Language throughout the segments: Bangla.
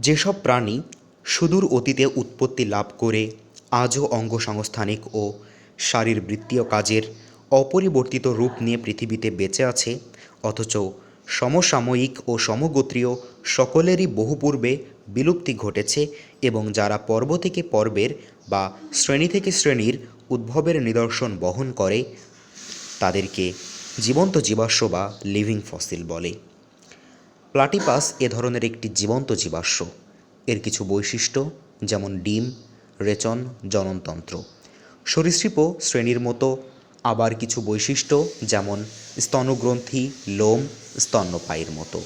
যেসব প্রাণী সুদূর অতীতে উৎপত্তি লাভ করে আজও অঙ্গসংস্থানিক ও শারীরবৃত্তীয় কাজের অপরিবর্তিত রূপ নিয়ে পৃথিবীতে বেঁচে আছে, অথচ সমসাময়িক ও সমগোত্রীয় সকলেরই বহু পূর্বে বিলুপ্তি ঘটেছে এবং যারা পর্ব থেকে পর্বের বা শ্রেণী থেকে শ্রেণীর উদ্ভবের নিদর্শন বহন করে, তাদেরকে জীবন্ত জীবাশ্ম বা লিভিং ফসিল বলে। প্লাটিপাস এ ধরনের একটি জীবন্ত জীবাশ্ম। এর কিছু বৈশিষ্ট্য যেমন ডিম, রেচন, জননতন্ত্র। সরীসৃপ শ্রেণীর মতো আবার কিছু বৈশিষ্ট্য যেমন স্তনগ্রন্থি, লোম, স্তন্যপায়ীর মতো।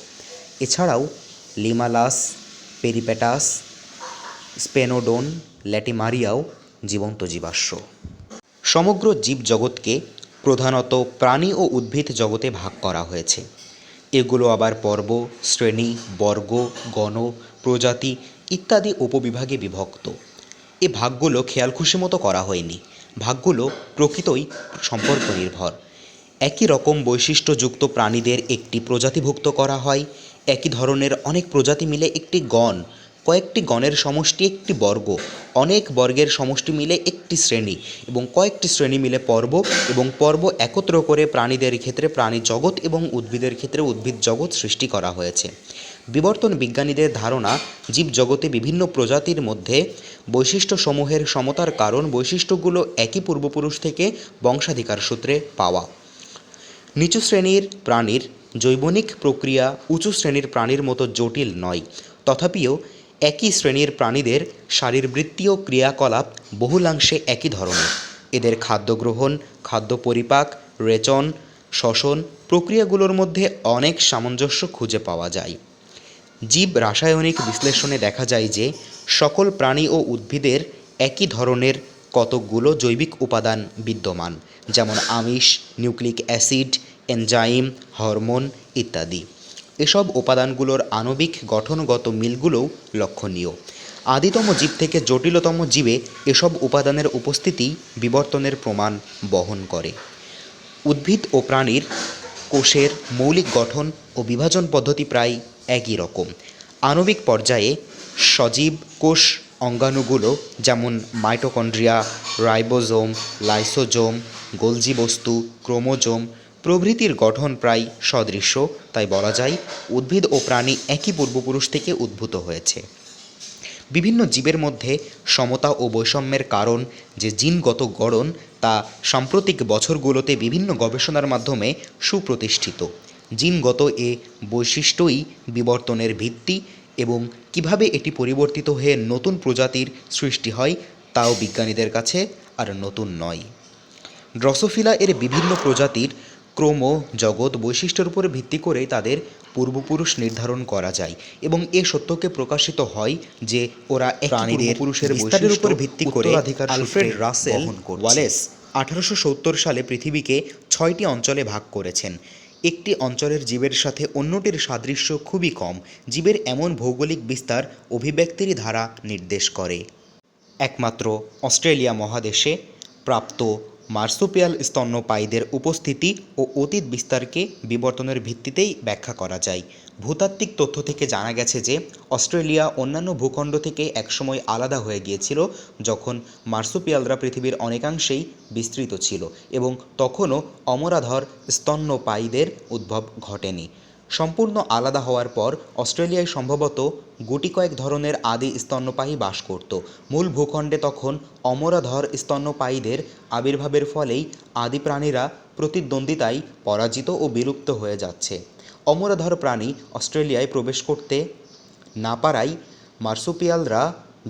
এছাড়াও লিমালাস, পেরিপ্যাটাস, স্পেনোডন, ল্যাটিমারিয়াও জীবন্ত জীবাশ্ম। সমগ্র জীবজগৎকে প্রধানত প্রাণী ও উদ্ভিদ জগতে ভাগ করা হয়েছে। এগুলো আবার পর্ব, শ্রেণী, বর্গ, গণ, প্রজাতি ইত্যাদি উপবিভাগে বিভক্ত। এ ভাগগুলো খেয়ালখুশি মতো করা হয়নি। ভাগগুলো প্রকৃতই সম্পর্ক নির্ভর। একই রকম বৈশিষ্ট্যযুক্ত প্রাণীদের একটি প্রজাতিভুক্ত করা হয়। একই ধরনের অনেক প্রজাতি মিলে একটি গণ, কয়েকটি গণের সমষ্টি একটি বর্গ, অনেক বর্গের সমষ্টি মিলে একটি শ্রেণী এবং কয়েকটি শ্রেণী মিলে পর্ব, এবং পর্ব একত্র করে প্রাণীদের ক্ষেত্রে প্রাণী জগৎ এবং উদ্ভিদের ক্ষেত্রে উদ্ভিদ জগৎ সৃষ্টি করা হয়েছে। বিবর্তন বিজ্ঞানীদের ধারণা, জীবজগতে বিভিন্ন প্রজাতির মধ্যে বৈশিষ্ট্যসমূহের সমতার কারণ বৈশিষ্ট্যগুলো একই পূর্বপুরুষ থেকে বংশাধিকার সূত্রে পাওয়া। নিচু শ্রেণীর প্রাণীর জৈবনিক প্রক্রিয়া উঁচু শ্রেণীর প্রাণীর মতো জটিল নয়, তথাপিও একই শ্রেণীর প্রাণীদের শারীরবৃত্তীয় ক্রিয়াকলাপ বহুলাংশে একই ধরনের। এদের খাদ্য গ্রহণ, খাদ্য পরিপাক, রেচন, শ্বসন প্রক্রিয়াগুলোর মধ্যে অনেক সামঞ্জস্য খুঁজে পাওয়া যায়। জীব রাসায়নিক বিশ্লেষণে দেখা যায় যে সকল প্রাণী ও উদ্ভিদের একই ধরনের কতকগুলো জৈবিক উপাদান বিদ্যমান, যেমন আমিষ, নিউক্লিক অ্যাসিড, এনজাইম, হরমোন ইত্যাদি। এসব উপাদানগুলোর আণবিক গঠনগত মিলগুলোও লক্ষণীয়। আদিতম জীব থেকে জটিলতম জীবে এসব উপাদানের উপস্থিতি বিবর্তনের প্রমাণ বহন করে। উদ্ভিদ ও প্রাণীর কোষের মৌলিক গঠন ও বিভাজন পদ্ধতি প্রায় একই রকম। আণবিক পর্যায়ে সজীব কোষ অঙ্গাণুগুলো যেমন মাইটোকন্ড্রিয়া, রাইবোজোম, লাইসোজোম, গোলজি বস্তু, ক্রোমোজোম প্রভৃতির গঠন প্রায় সদৃশ্য। তাই বলা যায় উদ্ভিদ ও প্রাণী একই পূর্বপুরুষ থেকে উদ্ভূত হয়েছে। বিভিন্ন জীবের মধ্যে সমতা ও বৈষম্যের কারণ যে জিনগত গড়ন, তা সাম্প্রতিক বছরগুলোতে বিভিন্ন গবেষণার মাধ্যমে সুপ্রতিষ্ঠিত। জিনগত এ বৈশিষ্ট্যই বিবর্তনের ভিত্তি, এবং কিভাবে এটি পরিবর্তিত হয়ে নতুন প্রজাতির সৃষ্টি হয় তাও বিজ্ঞানীদের কাছে আর নতুন নয়। ড্রসোফিলা এর বিভিন্ন প্রজাতির ক্রোম জগৎ বৈশিষ্ট্যের উপর ভিত্তি করে তাদের পূর্বপুরুষ নির্ধারণ করা যায়, এবং এ সত্যকে প্রকাশিত হয় যে ওরা প্রাণীদের পুরুষের বিস্তারের উপর ভিত্তি করে আলফ্রেড রাসেল ওয়ালেস 1870 সালে পৃথিবীকে 6টি অঞ্চলে ভাগ করেছেন। একটি অঞ্চলের জীবের সাথে অন্যটির সাদৃশ্য খুবই কম। জীবের এমন ভৌগোলিক বিস্তার অভিব্যক্তির ধারা নির্দেশ করে। একমাত্র অস্ট্রেলিয়া মহাদেশে প্রাপ্ত মার্সুপিয়াল স্তন্যপায়ীদের উপস্থিতি ও অতীত বিস্তারকে বিবর্তনের ভিত্তিতেই ব্যাখ্যা করা যায়। ভূতাত্ত্বিক তথ্য থেকে জানা গেছে যে অস্ট্রেলিয়া অন্যান্য ভূখণ্ড থেকে একসময় আলাদা হয়ে গিয়েছিল, যখন মার্সুপিয়ালরা পৃথিবীর অনেকাংশেই বিস্তৃত ছিল, এবং তখনও অমরাধর স্তন্যপায়ীদের উদ্ভব ঘটেনি। সম্পূর্ণ আলাদা হওয়ার পর অস্ট্রেলিয়ায় সম্ভবত গুটিকয়েক ধরনের আদি স্তন্যপায়ী বাস করত। মূল ভূখণ্ডে তখন অমরাধর স্তন্যপায়ীদের আবির্ভাবের ফলেই আদি প্রাণীরা প্রতিদ্বন্দ্বিতায় পরাজিত ও বিলুপ্ত হয়ে যাচ্ছে। অমরাধর প্রাণী অস্ট্রেলিয়ায় প্রবেশ করতে না পারায় মার্সুপিয়ালরা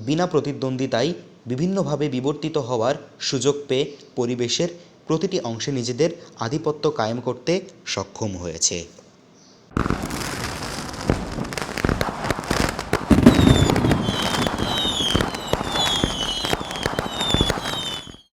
বিনা প্রতিদ্বন্দ্বিতায় বিভিন্নভাবে বিবর্তিত হওয়ার সুযোগ পেয়ে পরিবেশের প্রতিটি অংশে নিজেদের আধিপত্য কায়েম করতে সক্ষম হয়েছে।